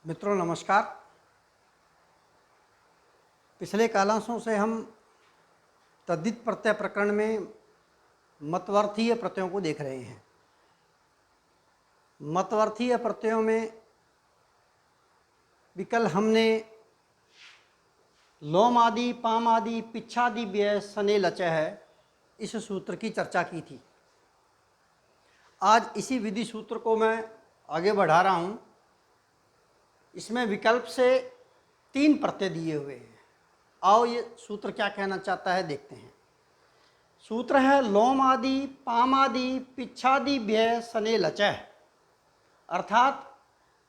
मित्रों नमस्कार। पिछले कालांशों से हम तद्धित प्रत्यय प्रकरण में मतवर्थीय प्रत्ययों को देख रहे हैं। मतवर्थीय प्रत्ययों में विकल हमने लोम आदि, पाम आदि, पिच्छादि, व्यय, सने, लचय है इस सूत्र की चर्चा की थी। आज इसी विधि सूत्र को मैं आगे बढ़ा रहा हूँ। इसमें विकल्प से 3 प्रत्यय दिए हुए हैं। आओ ये सूत्र क्या कहना चाहता है देखते हैं। सूत्र है लोम आदि, पाम आदि, पिच्छादि, व्यय, सने, लचय। अर्थात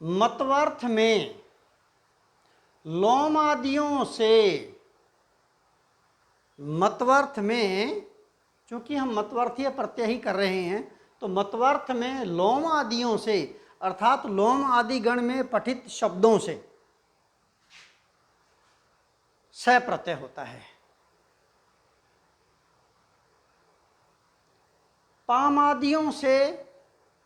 मतवर्थ में लोम आदियों से, मतवर्थ में चूंकि हम मतवर्थीय प्रत्यय ही कर रहे हैं तो मतवर्थ में लोम आदियों से अर्थात लोम आदि गण में पठित शब्दों से स प्रत्यय होता है। पामादियों से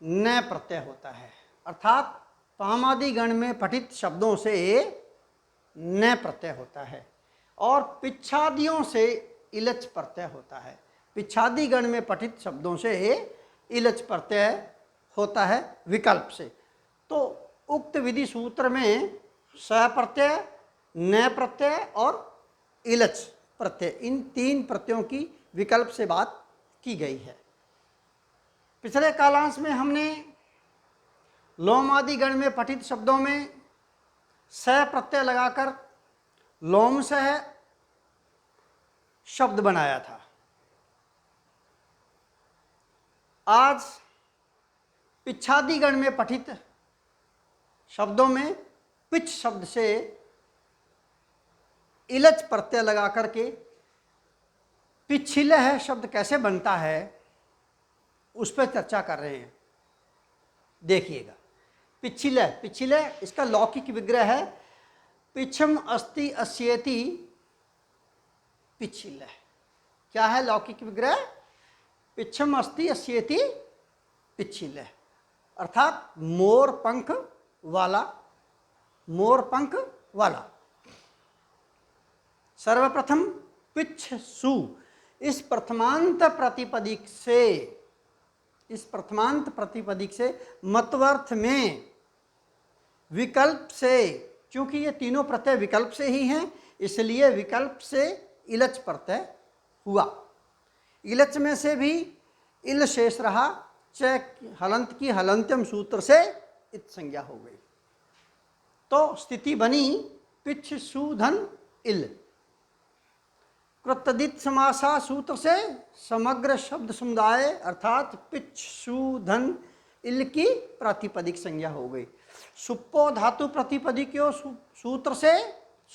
न प्रत्यय होता है अर्थात पामादि गण में पठित शब्दों से न प्रत्यय होता है। और पिच्छादियों से इलच प्रत्यय होता है। पिच्छादि गण में पठित शब्दों से इलच प्रत्यय होता है विकल्प से। तो उक्त विधि सूत्र में स प्रत्यय, न प्रत्यय और इलच प्रत्यय, इन 3 प्रत्ययों की विकल्प से बात की गई है। पिछले कालांश में हमने लोम आदि गण में पठित शब्दों में स प्रत्यय लगाकर लोम सह शब्द बनाया था। आज पिच्छादि गण में पठित शब्दों में पिछ शब्द से इलच प्रत्यय लगा करके पिछिलह शब्द कैसे बनता है उस पर चर्चा कर रहे हैं। देखिएगा, पिछिलह, पिछिलह इसका लौकिक विग्रह है पिछम अस्ति अस्येति पिछिलह। क्या है लौकिक विग्रह? पिछम अस्ति अस्येति पिछिलह अर्थात मोर पंख वाला, मोर पंख वाला। सर्वप्रथम पिछ सु इस प्रथमांत प्रतिपदिक से, इस प्रथमांत प्रतिपदिक से मतवर्थ में विकल्प से, क्योंकि ये तीनों प्रत्यय विकल्प से ही हैं इसलिए विकल्प से इलच प्रत्यय हुआ। इलच में से भी इल शेष रहा, च हलंत की हलंत्यम सूत्र से इत संज्ञा हो गई। तो स्थिति बनी पिछ सु धन इल। कृतदित समासा सूत्र से समग्र शब्द समुदाय अर्थात पिछ सु धन इल की प्रातिपदिक संज्ञा हो गई। सुप्पो धातु प्रतिपदिक्यो सूत्र से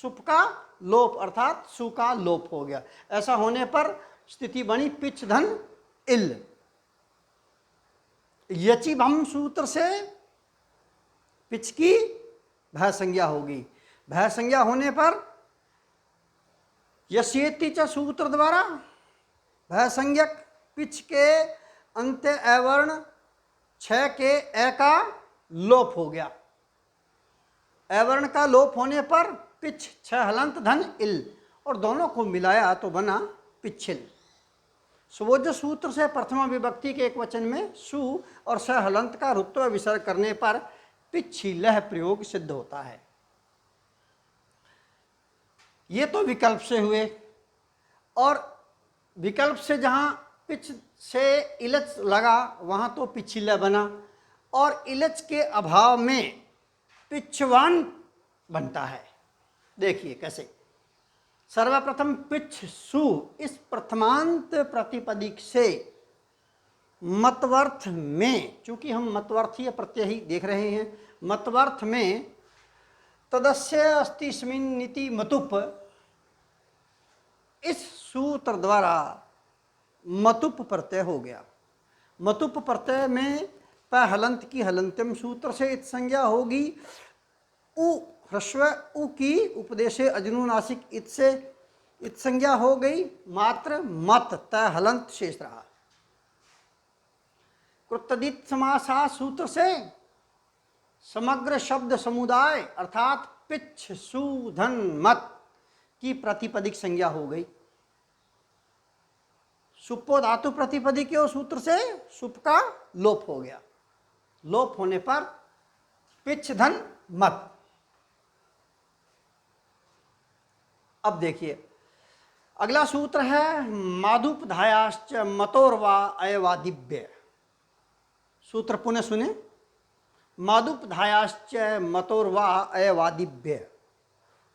सुप का लोप अर्थात सु का लोप हो गया। ऐसा होने पर स्थिति बनी पिछ धन इल। यचि भम सूत्र से पिछ की भय संज्ञा होगी। भय संज्ञा होने पर यस्येति च सूत्र द्वारा भय संज्ञक पिछ के अंत्य अवर्ण छ के ए का लोप हो गया। अवर्ण का लोप होने पर पिछ छ हलंत धन इल और दोनों को मिलाया तो बना पिछिल। सुवोज्य सूत्र से प्रथमा विभक्ति के एक वचन में सु और स हलंत का रुत्व विसर्ग करने पर पिछिलह प्रयोग सिद्ध होता है। ये तो विकल्प से हुए। और विकल्प से जहाँ पिछ से इलच लगा वहाँ तो पिछिलह बना और इलच के अभाव में पिछवान बनता है। देखिए कैसे। सर्वप्रथम पिछ सु इस प्रथमांत प्रतिपदिक से मतवर्थ में, चूंकि हम मतवर्थीय प्रत्यय ही देख रहे हैं, मतवर्थ में तदस्य अस्तिस्मिन् नीति मतुप इस सूत्र द्वारा मतुप प्रत्यय हो गया। मतुप प्रत्यय में प हलंत की हलंत्यम सूत्र से इत संज्ञा होगी। उ ह्रस्व उ की उपदेशे अजनुनासिक इत से इत संज्ञा हो गई। मात्र मत त हलंत शेष रहा। कृतदित समासा सूत्र से समग्र शब्द समुदाय अर्थात पिच्छ सु धन मत की प्रतिपदिक संज्ञा हो गई। सुप्पो धातु प्रतिपदिक के सूत्र से सुप का लोप हो गया। लोप होने पर पिच्छ धन मत। अब देखिए अगला सूत्र है मादुपधायाश्च मतोर्वा अयवादिव्य। सूत्र पुनः सुने, मादुपधायाश्च मतोर्वा अयवादिव्य।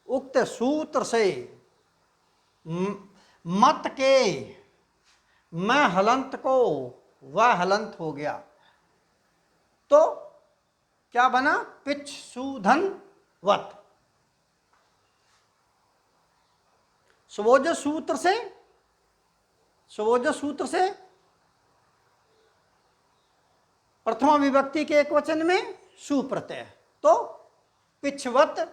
उक्त सूत्र से मत के मैं हलंत को वह हलंत हो गया, तो क्या बना? पिच्छ सुधन वत। स्वोजस सूत्र से प्रथमा विभक्ति के एक वचन में सु प्रत्यय, तो पिछवत,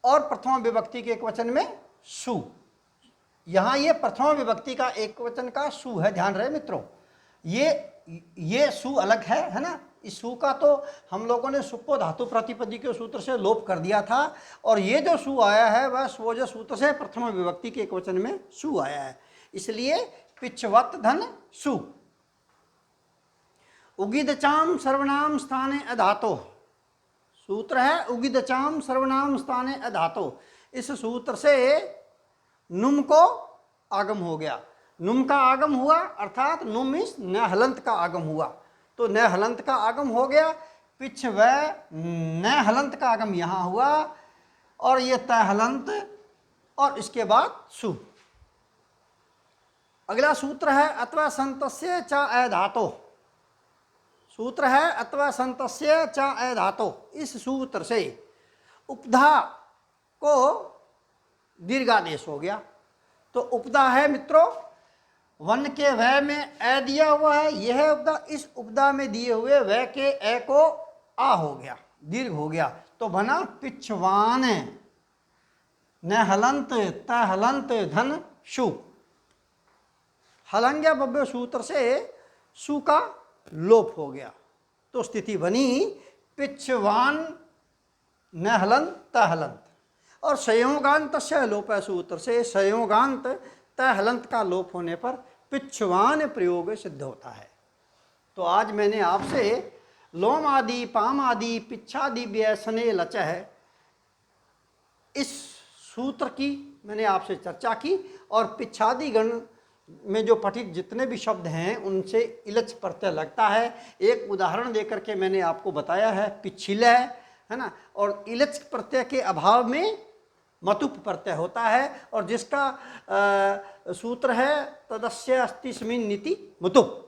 और प्रथमा विभक्ति के एक वचन में सु। यहां ये प्रथमा विभक्ति का एक वचन का सु है, ध्यान रहे मित्रों। ये सु अलग है ना। इस सु का तो हम लोगों ने सुप्पो धातु प्रतिपदी के सूत्र से लोप कर दिया था, और ये जो सु आया है वह स्वोजस सूत्र से प्रथमा विभक्ति के एक वचन में सु आया है, इसलिए पिछवत धन सु। उगिदचाम सर्वनाम स्थाने अधातो। सूत्र है उगिदचाम सर्वनाम स्थाने अधातो। इस सूत्र से नुम को आगम हो गया। नुम का आगम हुआ अर्थात नुम इस न हलंत का आगम हुआ, तो न हलंत का आगम हो गया। पिछ व न हलंत का आगम यहाँ हुआ, और ये त हलंत, और इसके बाद सु। अगला सूत्र है अथवा संतस्य च अधातो। सूत्र है अथवा संतस्य च अधातो। इस सूत्र से उपधा को दीर्घादेश हो गया। तो उपधा है मित्रों, वन के वह में अ दिया हुआ है, यह उपधा। इस उपधा में दिए हुए वह के अ को आ हो गया, दीर्घ हो गया, तो बना पिछवान न हलंत त हलंत धन शु। हलंग्या बब्बे सूत्र से सु का लोप हो गया, तो स्थिति बनी पिछवान न हलंत त हलंत। और संयोगांत से लोप है सूत्र से संयोगांत त हलंत का लोप होने पर पिछवान प्रयोग सिद्ध होता है। तो आज मैंने आपसे लोम आदि पाम आदि पिच्छादि व्यय सने लचह इस सूत्र की मैंने आपसे चर्चा की, और पिच्छादि गण में जो पठित जितने भी शब्द हैं उनसे इलच प्रत्यय लगता है। एक उदाहरण देकर के मैंने आपको बताया है, पिछिल है ना, और इलच प्रत्यय के अभाव में मतुप प्रत्यय होता है, और जिसका सूत्र है तदस्य अस्तिस्मिन् नीति मतुप।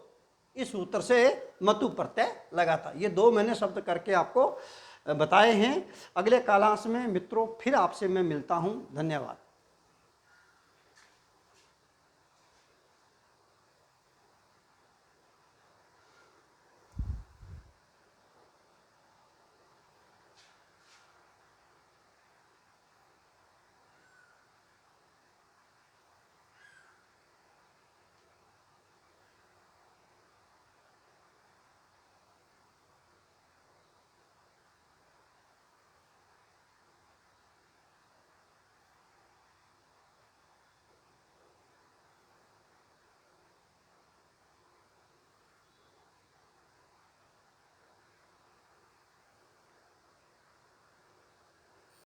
इस सूत्र से मतुप प्रत्यय लगा था। ये दो मैंने शब्द करके आपको बताए हैं। अगले कालांश में मित्रों फिर आपसे मैं मिलता हूँ। धन्यवाद।